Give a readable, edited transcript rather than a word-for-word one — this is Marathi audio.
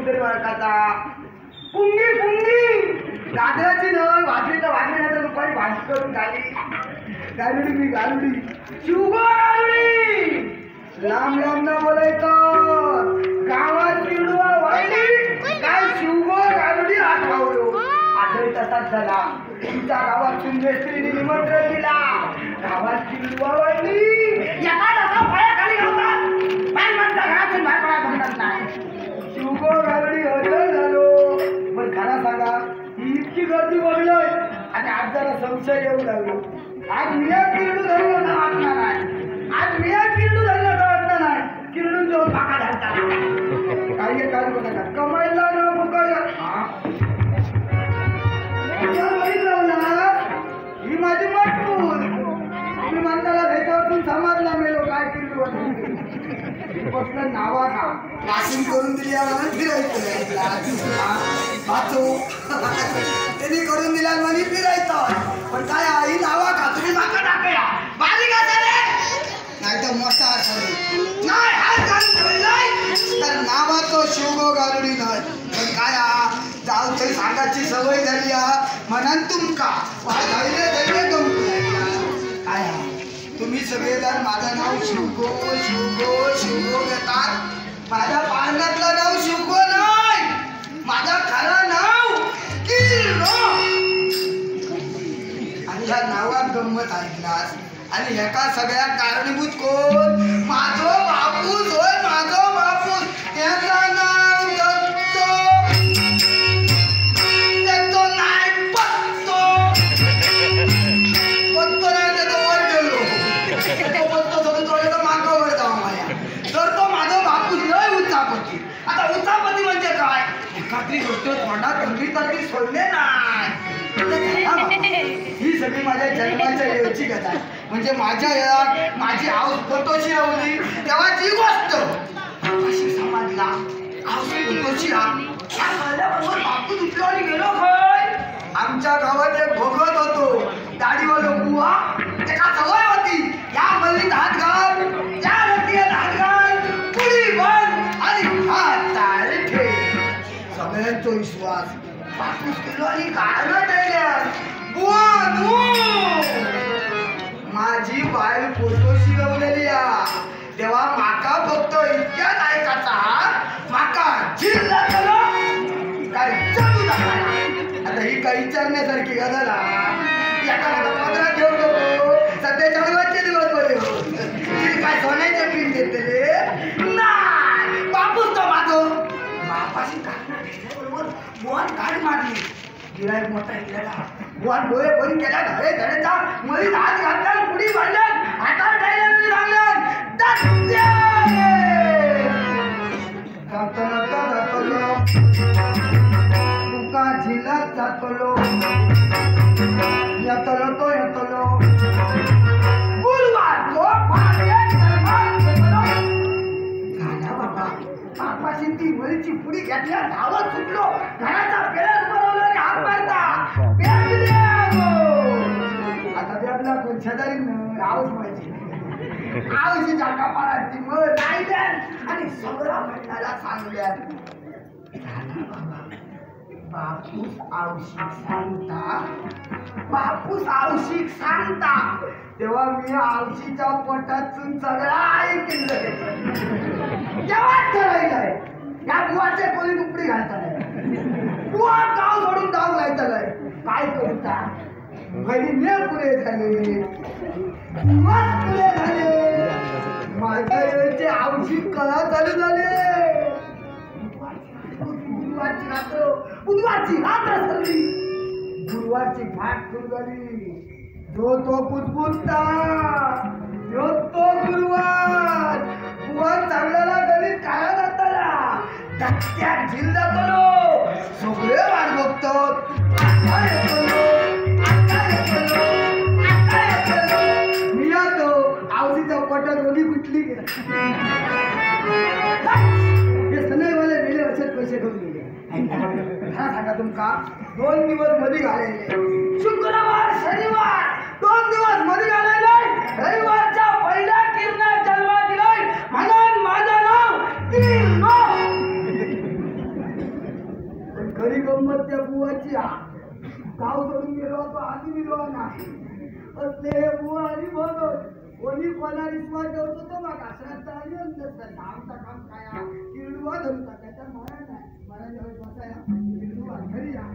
तरी वळखाचा पुंगी पुंगी गाजराची नळ वाजली तर वाजली नाही तर दुपारी भाजी करून झाली गालुडी मी गालुडी शिवगो गालुडी लांब लांब न बोलायचं गावात किडवा वाजली काय शिवगो गालुडी आठवलो आजही तसाच झाला तुमच्या गावात सुंदरेस्त्रीने निमंत्रण दिला गावात किडवा वाजली एका जसा फळ्याखाली घालतात बाय म्हणता घरातून बाहेर पडायला बघतात नाही शिवगो गालुडी हजर झालो पण खरा सांगा ही इतकी गर्दी बघलोय आणि आज जरा संशय येऊ लागलो आज मिया किरडू धरलं असं वाटणार नाही आज मिया किरडू धरलं असं वाटणार नाही किरडून जाऊन पाका धरतात काही काय बघा कमाईला न ही माझी मजबूर मी म्हणताला त्याच्यावरून समाजला मेलो काय किरडू बसलं नावा का वाचून करून दिल्यावर फिरायचं त्यांनी करून दिल्या म्हणे फिरायचं पण काय आई नावा का तुम्ही माका टाकया बारीक असाले नाही तर मोठा असाले नाही तर नावा तो शिवगो गालुडी नाही पण काय जाऊ ते सांगायची सवय झाली म्हणून तुमका धैर्य धैर्य काय तुम्ही सगळेजण माझं नाव शिवगो शिवगो शिवगो घेतात माझ्या पाळण्यातलं नाव शिवगो नाही माझं खरं नाव किरडो आणि ह्या नावात गंमत ऐकलास आणि ह्याका सगळ्या कारणीभूत कोण माझो बापूस होय माझो बापूस त्याचं नाव दत्तो दत्तो नाही पत्तो पत्तो नाही त्याचा वर गेलो तो पत्तो सोडून थोडे तर मागावर जाऊ माझ्या तर तो माझा बापूस लय उच्चापती आता उच्चापती म्हणजे काय एखादी गोष्ट तोंडात तुम्ही तर ती सोडले नाही ही सगळी माझ्या जन्माच्या येऊची कथा म्हणजे माझ्या येळात माझी आऊस पोटोशी रवली तेव्हाची गोष्ट अशी समाजला आऊस पोटोशी राहिल्याबरोबर बापू उठलो आणि गेलो खय आमच्या गावात एक भोगत होतो दाढीवालो बुवा एका सवय होती या मल्लीत हात घाल या रतीत हात घाल पुढी बंद आणि हात ताळे ठेव सगळ्यांचा विश्वास बापूस केलो आणि गाणं ठेवल्या माझी बाय पोटोशी गवलेली तेव्हा माका फक्त इतक्यात ऐकायचा माका जिल्हा काय चालू झाला आता ही काही विचारण्यासारखी गजाला एका 15 ठेवू नको सध्या चढवायचे दिवस बरे हो काय सोन्याचे पिन देते नाही बापूस तो माझो बापाशी बरोबर मोहन गाडी मारली गिरायक मोठा गेला मोहन डोळे बंद केला धडे धडेचा मधी हात घातला पुढी बांधल्यान हातात डायलॉग लागल्यान जातलो तुका झिलत जातलो येतलो तो येतलो गुरुवार तो झाला बाबा बापाशी ती वळीची पुडी घेतल्या धावत सुटलो घराचा पेरच बनवलं आणि हात मारता आता त्यातला कोण शेजारी आऊस व्हायची आऊशी जागा पाराची मग राहिल्यान आणि सगळा मंडळाला सांगल्यान बापूस आवशिक सांगता तेव्हा मी आवशीच्या पोटातून सगळं ऐकलं तेव्हाच ठरवलंय या बुवाचे कोणी तुपडी घालताय बुवा गाव सोडून गाव घालताय काय करूचा महिने पुरे झाले दिवस पुरे झाले माझ्या वेळेचे आवशिक कला चालू झाले बुधवारची रात्र सरली गुरुवारची फाट सुरू झाली जो तो पुतपुतता यो तो गुरुवार बुवार चांगल्याला गणित काय जाताना धक्क्यात झिल जातो सगळे वाट बघतो मी येतो आवडीच्या पोटात रोगी कुठली सनईवाले गेले असेच पैसे घेऊन गेले सांगा तुमका 2 दिवस मध्ये घालायले शुक्रवार शनिवार 2 दिवस मध्ये घालायले रविवारच्या पहिल्या किरणात जन्म दिलाय म्हणून माझं नाव किरणो गाव सोडून गेलो तो आधी मिळवा नाही असले बुवा आणि बघत कोणी कोणा रिस्वा ठेवतो तो मग आश्रात आली नसतं आमचा काम काय किरडुवा धरून टाकायचा मला नाही मला जेव्हा बसाया किरडुवा घरी या